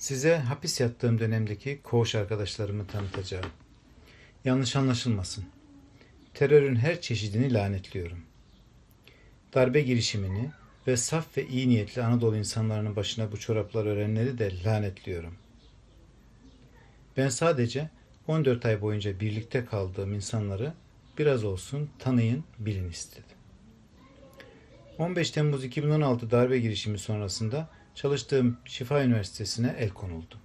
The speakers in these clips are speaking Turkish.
Size hapis yattığım dönemdeki koğuş arkadaşlarımı tanıtacağım. Yanlış anlaşılmasın. Terörün her çeşidini lanetliyorum. Darbe girişimini ve saf ve iyi niyetli Anadolu insanlarının başına bu çoraplar örenleri de lanetliyorum. Ben sadece 14 ay boyunca birlikte kaldığım insanları biraz olsun tanıyın, bilin istedim. 15 Temmuz 2016 darbe girişimi sonrasında çalıştığım Şifa Üniversitesi'ne el konuldu.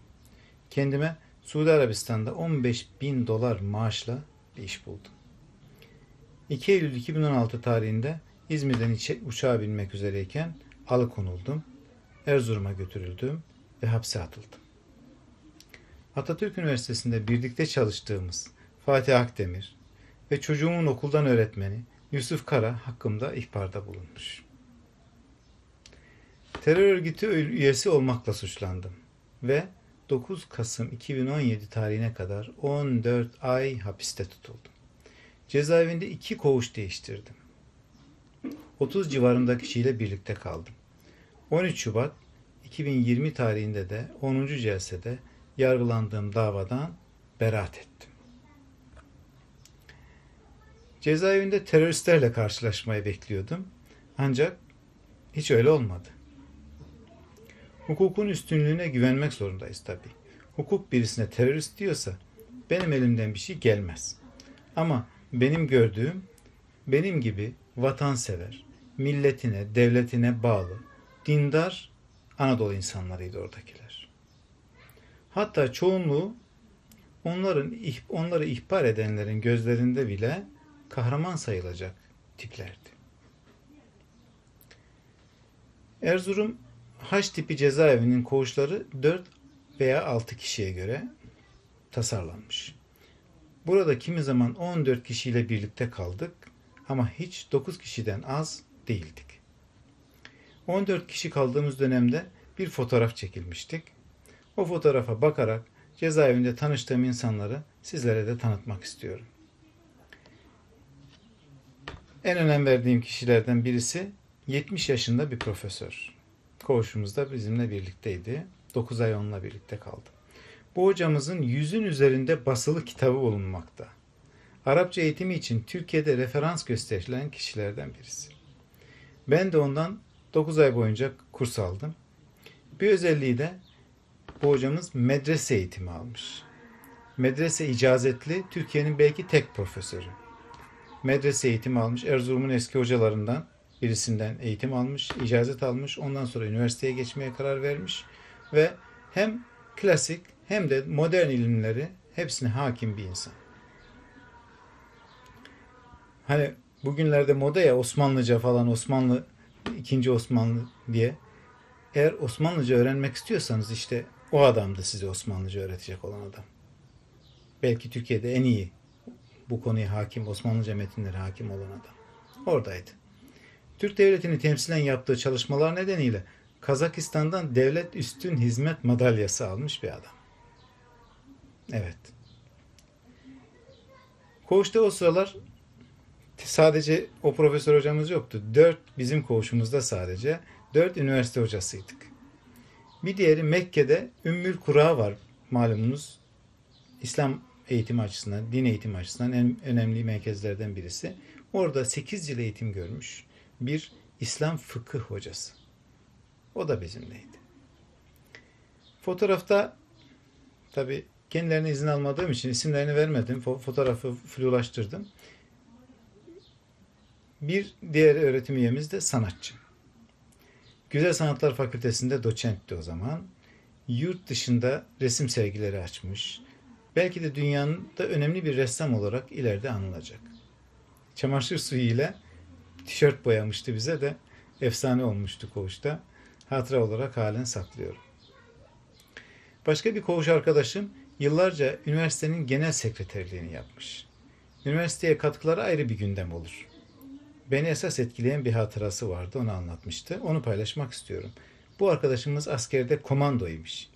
Kendime Suudi Arabistan'da 15.000 dolar maaşla bir iş buldum. 2 Eylül 2016 tarihinde İzmir'den uçağa binmek üzereyken alıkonuldum, Erzurum'a götürüldüm ve hapse atıldım. Atatürk Üniversitesi'nde birlikte çalıştığımız Fatih Akdemir ve çocuğumun okuldan öğretmeni Yusuf Kara hakkımda ihbarda bulunmuş. Terör örgütü üyesi olmakla suçlandım ve 9 Kasım 2017 tarihine kadar 14 ay hapiste tutuldum. Cezaevinde 2 koğuş değiştirdim. 30 civarında kişiyle birlikte kaldım. 13 Şubat 2020 tarihinde de 10. celsede yargılandığım davadan beraat ettim. Cezaevinde teröristlerle karşılaşmayı bekliyordum. Ancak hiç öyle olmadı. Hukukun üstünlüğüne güvenmek zorundayız tabii. Hukuk birisine terörist diyorsa benim elimden bir şey gelmez. Ama benim gördüğüm benim gibi vatansever, milletine, devletine bağlı, dindar Anadolu insanlarıydı oradakiler. Hatta çoğunluğu onları ihbar edenlerin gözlerinde bile kahraman sayılacak tiplerdi. Erzurum Haç tipi cezaevinin koğuşları 4 veya 6 kişiye göre tasarlanmış. Burada kimi zaman 14 kişiyle birlikte kaldık ama hiç 9 kişiden az değildik. 14 kişi kaldığımız dönemde bir fotoğraf çekilmiştik. O fotoğrafa bakarak cezaevinde tanıştığım insanları sizlere de tanıtmak istiyorum. En önem verdiğim kişilerden birisi 70 yaşında bir profesör. Koğuşumuzda bizimle birlikteydi. 9 ay onunla birlikte kaldım. Bu hocamızın 100'ün üzerinde basılı kitabı bulunmakta. Arapça eğitimi için Türkiye'de referans gösterilen kişilerden birisi. Ben de ondan 9 ay boyunca kurs aldım. Bir özelliği de bu hocamız medrese eğitimi almış. Medrese icazetli Türkiye'nin belki tek profesörü. Medrese eğitimi almış. Erzurum'un eski hocalarından birisinden eğitim almış, icazet almış. Ondan sonra üniversiteye geçmeye karar vermiş ve hem klasik hem de modern ilimleri hepsine hakim bir insan. Hani bugünlerde moda ya Osmanlıca falan, Osmanlı, 2. Osmanlı diye. Eğer Osmanlıca öğrenmek istiyorsanız işte o adamdı size Osmanlıca öğretecek olan adam. Belki Türkiye'de en iyi bu konuya hakim, Osmanlıca metinlere hakim olan adam. Oradaydı. Türk Devleti'ni temsilen yaptığı çalışmalar nedeniyle Kazakistan'dan devlet üstün hizmet madalyası almış bir adam. Evet. Koğuşta o sıralar sadece o profesör hocamız yoktu. 4 bizim koğuşumuzda sadece 4 üniversite hocasıydık. Bir diğeri Mekke'de Ümmül Kura var malumunuz. İslam eğitimi açısından, din eğitimi açısından en önemli merkezlerden birisi. Orada 8 yıl eğitim görmüş bir İslam fıkıh hocası. O da bizimleydi. Fotoğrafta tabii kendilerine izin almadığım için isimlerini vermedim. Fotoğrafı flulaştırdım. Bir diğer öğretim üyemiz de sanatçı. Güzel Sanatlar Fakültesi'nde doçentti o zaman. Yurt dışında resim sergileri açmış. Belki de dünyanın da önemli bir ressam olarak ileride anılacak. Çamaşır suyu ile tişört boyamıştı bize de efsane olmuştu koğuşta. Hatıra olarak halen saklıyorum. Başka bir koğuş arkadaşım yıllarca üniversitenin genel sekreterliğini yapmış. Üniversiteye katkıları ayrı bir gündem olur. Beni esas etkileyen bir hatırası vardı, onu anlatmıştı. Onu paylaşmak istiyorum. Bu arkadaşımız askerde komandoymuş.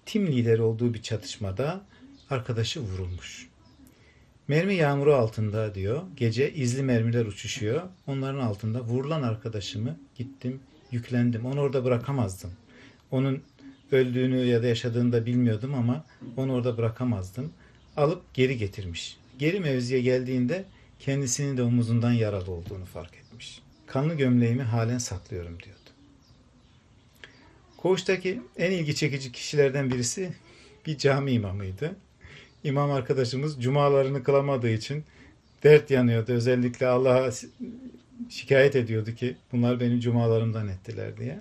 Tim lideri olduğu bir çatışmada arkadaşı vurulmuş. Mermi yağmuru altında diyor. Gece izli mermiler uçuşuyor. Onların altında vurulan arkadaşımı gittim, yüklendim. Onu orada bırakamazdım. Onun öldüğünü ya da yaşadığını da bilmiyordum ama onu orada bırakamazdım. Alıp geri getirmiş. Geri mevziye geldiğinde kendisinin de omuzundan yaralı olduğunu fark etmiş. Kanlı gömleğimi halen saklıyorum diyordu. Koğuştaki en ilgi çekici kişilerden birisi bir cami imamıydı. İmam arkadaşımız cumalarını kılamadığı için dert yanıyordu. Özellikle Allah'a şikayet ediyordu ki bunlar benim cumalarımdan ettiler diye.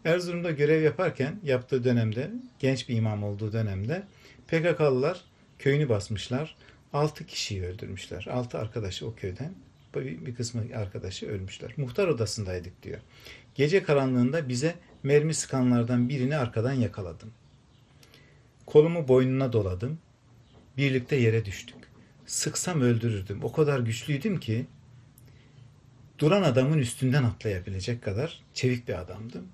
Erzurum'da görev yaparken yaptığı dönemde, genç bir imam olduğu dönemde PKK'lılar köyünü basmışlar. 6 kişiyi öldürmüşler. 6 arkadaşı o köyden. Bir kısmı arkadaşı ölmüşler. Muhtar odasındaydık diyor. Gece karanlığında bize mermi sıkanlardan birini arkadan yakaladım. Kolumu boynuna doladım. Birlikte yere düştük. Sıksam öldürürdüm. O kadar güçlüydüm ki duran adamın üstünden atlayabilecek kadar çevik bir adamdım.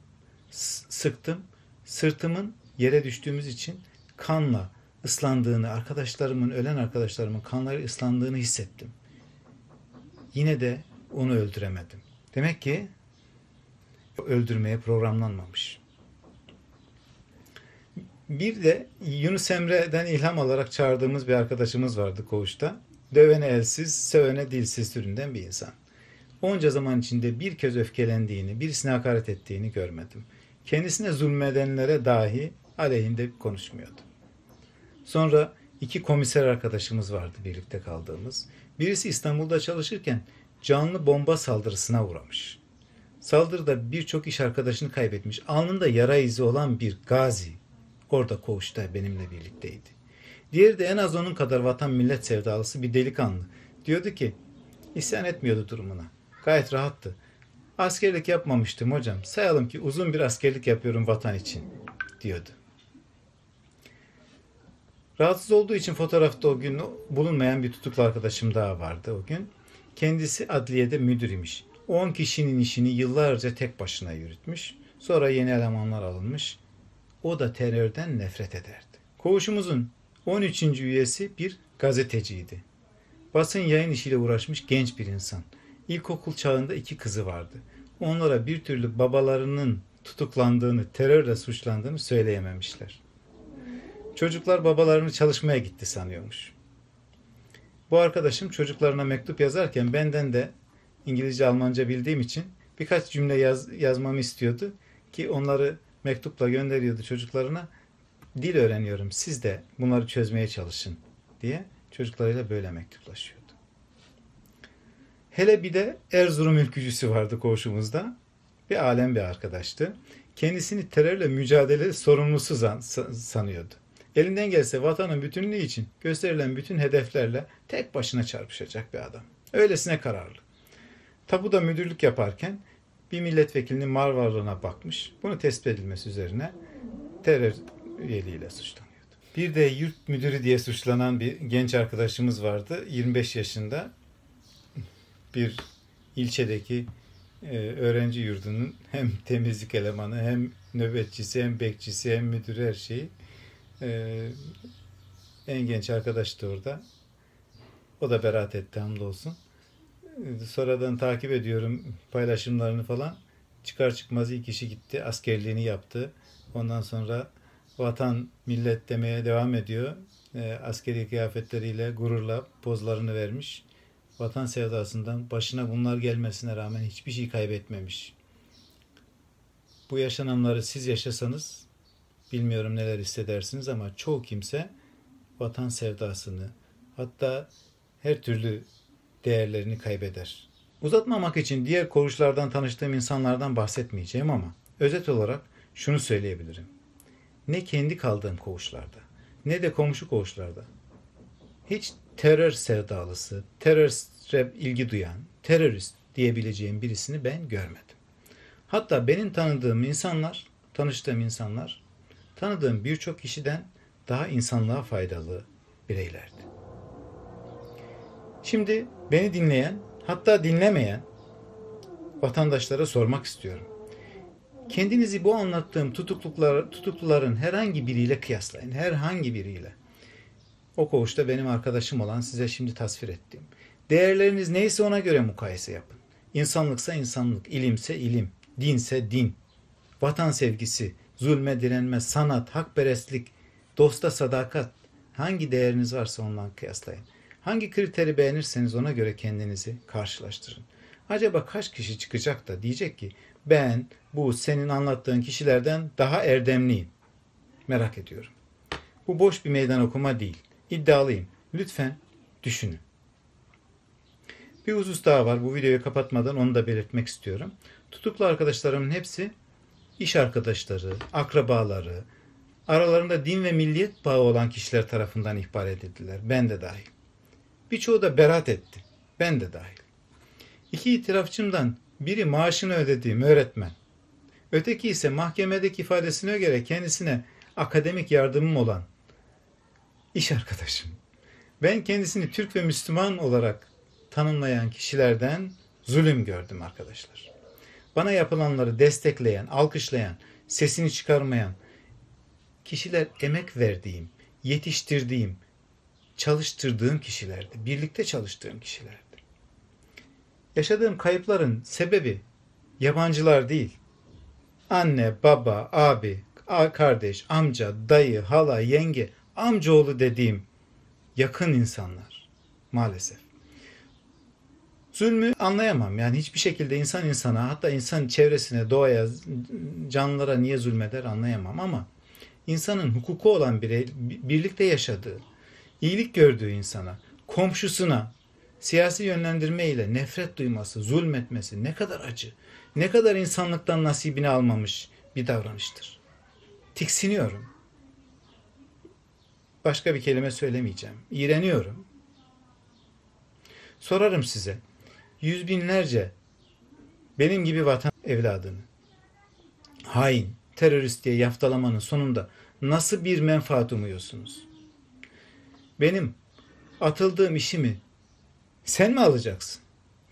Sıktım. Sırtımın yere düştüğümüz için kanla ıslandığını, ölen arkadaşlarımın kanları ıslandığını hissettim. Yine de onu öldüremedim. Demek ki öldürmeye programlanmamış. Bir de Yunus Emre'den ilham alarak çağırdığımız bir arkadaşımız vardı koğuşta. Dövene elsiz, sövene dilsiz türünden bir insan. Onca zaman içinde bir kez öfkelendiğini, birisine hakaret ettiğini görmedim. Kendisine zulmedenlere dahi aleyhinde konuşmuyordu. Sonra 2 komiser arkadaşımız vardı birlikte kaldığımız. Birisi İstanbul'da çalışırken canlı bomba saldırısına uğramış. Saldırıda birçok iş arkadaşını kaybetmiş. Alnında yara izi olan bir gazi orada koğuşta benimle birlikteydi. Diğeri de en az onun kadar vatan millet sevdalısı bir delikanlı. Diyordu ki isyan etmiyordu durumuna. Gayet rahattı. Askerlik yapmamıştım hocam. Sayalım ki uzun bir askerlik yapıyorum vatan için diyordu. Rahatsız olduğu için fotoğrafta o gün bulunmayan bir tutuklu arkadaşım daha vardı o gün. Kendisi adliyede müdür imiş. 10 kişinin işini yıllarca tek başına yürütmüş. Sonra yeni elemanlar alınmış. O da terörden nefret ederdi. Koğuşumuzun 13. üyesi bir gazeteciydi. Basın yayın işiyle uğraşmış genç bir insan. İlkokul çağında 2 kızı vardı. Onlara bir türlü babalarının tutuklandığını, terörle suçlandığını söyleyememişler. Çocuklar babalarını çalışmaya gitti sanıyormuş. Bu arkadaşım çocuklarına mektup yazarken benden de İngilizce, Almanca bildiğim için birkaç cümle yazmamı istiyordu ki onları mektupla gönderiyordu çocuklarına. Dil öğreniyorum, siz de bunları çözmeye çalışın diye çocuklarıyla böyle mektuplaşıyordu. Hele bir de Erzurum ülkücüsü vardı koğuşumuzda. Bir alem bir arkadaştı. Kendisini terörle mücadele sorumlusu sanıyordu. Elinden gelse vatanın bütünlüğü için gösterilen bütün hedeflerle tek başına çarpışacak bir adam. Öylesine kararlı. Tapuda müdürlük yaparken bir milletvekilinin mal varlığına bakmış. Bunu tespit edilmesi üzerine terör üyeliğiyle suçlanıyordu. Bir de yurt müdürü diye suçlanan bir genç arkadaşımız vardı. 25 yaşında bir ilçedeki öğrenci yurdunun hem temizlik elemanı hem nöbetçisi hem bekçisi hem müdürü her şeyi. En genç arkadaş da orada. O da beraat etti hamdolsun. Sonradan takip ediyorum paylaşımlarını falan. Çıkar çıkmaz ilk kişi gitti. Askerliğini yaptı. Ondan sonra vatan, millet demeye devam ediyor. Askeri kıyafetleriyle gururla pozlarını vermiş. Vatan sevdasından başına bunlar gelmesine rağmen hiçbir şey kaybetmemiş. Bu yaşananları siz yaşasanız bilmiyorum neler hissedersiniz ama çoğu kimse vatan sevdasını hatta her türlü değerlerini kaybeder. Uzatmamak için diğer koğuşlardan tanıştığım insanlardan bahsetmeyeceğim ama özet olarak şunu söyleyebilirim. Ne kendi kaldığım koğuşlarda ne de komşu koğuşlarda hiç terör sevdalısı, teröristle ilgi duyan, terörist diyebileceğim birisini ben görmedim. Hatta benim tanıştığım insanlar, tanıdığım birçok kişiden daha insanlığa faydalı bireylerdi. Şimdi beni dinleyen, hatta dinlemeyen vatandaşlara sormak istiyorum. Kendinizi bu anlattığım tutukluların herhangi biriyle kıyaslayın. Herhangi biriyle. O koğuşta benim arkadaşım olan size şimdi tasvir ettiğim. Değerleriniz neyse ona göre mukayese yapın. İnsanlıksa insanlık, ilimse ilim, dinse din, vatan sevgisi, zulme direnme, sanat, hakperestlik, dosta sadakat, hangi değeriniz varsa onunla kıyaslayın. Hangi kriteri beğenirseniz ona göre kendinizi karşılaştırın. Acaba kaç kişi çıkacak da diyecek ki ben bu senin anlattığın kişilerden daha erdemliyim. Merak ediyorum. Bu boş bir meydan okuma değil. İddialıyım. Lütfen düşünün. Bir husus daha var. Bu videoyu kapatmadan onu da belirtmek istiyorum. Tutuklu arkadaşlarımın hepsi iş arkadaşları, akrabaları, aralarında din ve milliyet bağı olan kişiler tarafından ihbar edildiler. Ben de dahil. Birçoğu da beraat etti. Ben de dahil. İki itirafçımdan biri maaşını ödediğim öğretmen. Öteki ise mahkemedeki ifadesine göre kendisine akademik yardımım olan iş arkadaşım. Ben kendisini Türk ve Müslüman olarak tanımlayan kişilerden zulüm gördüm arkadaşlar. Bana yapılanları destekleyen, alkışlayan, sesini çıkarmayan kişiler emek verdiğim, yetiştirdiğim, çalıştırdığım kişilerdi. Birlikte çalıştığım kişilerdi. Yaşadığım kayıpların sebebi yabancılar değil. Anne, baba, abi, kardeş, amca, dayı, hala, yenge, amcaoğlu dediğim yakın insanlar maalesef. Zulmü anlayamam. Yani hiçbir şekilde insan insana, hatta insan çevresine, doğaya, canlılara niye zulmeder anlayamam ama insanın hukuku olan birlikte yaşadığı, iyilik gördüğü insana, komşusuna siyasi yönlendirme ile nefret duyması, zulmetmesi ne kadar acı, ne kadar insanlıktan nasibini almamış bir davranıştır. Tiksiniyorum. Başka bir kelime söylemeyeceğim. İğreniyorum. Sorarım size, yüz binlerce benim gibi vatan evladını hain, terörist diye yaftalamanın sonunda nasıl bir menfaat umuyorsunuz? Benim atıldığım işimi sen mi alacaksın?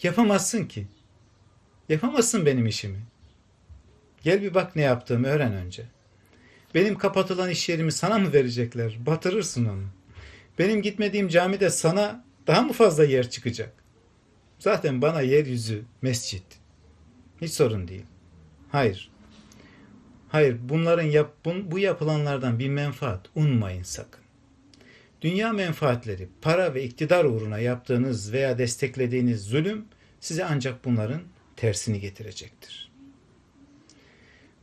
Yapamazsın ki. Yapamazsın benim işimi. Gel bir bak ne yaptığımı öğren önce. Benim kapatılan iş yerimi sana mı verecekler? Batırırsın onu. Benim gitmediğim camide sana daha mı fazla yer çıkacak? Zaten bana yeryüzü mescit. Hiç sorun değil. Hayır. Hayır, bu yapılanlardan bir menfaat ummayın sakın. Dünya menfaatleri, para ve iktidar uğruna yaptığınız veya desteklediğiniz zulüm size ancak bunların tersini getirecektir.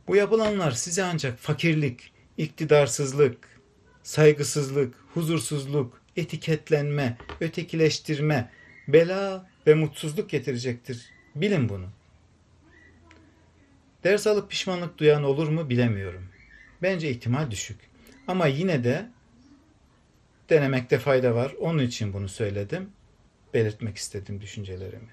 Bu yapılanlar size ancak fakirlik, iktidarsızlık, saygısızlık, huzursuzluk, etiketlenme, ötekileştirme, bela ve mutsuzluk getirecektir. Bilin bunu. Ders alıp pişmanlık duyan olur mu bilemiyorum. Bence ihtimal düşük. Ama yine de denemekte fayda var. Onun için bunu söyledim. Belirtmek istedim düşüncelerimi.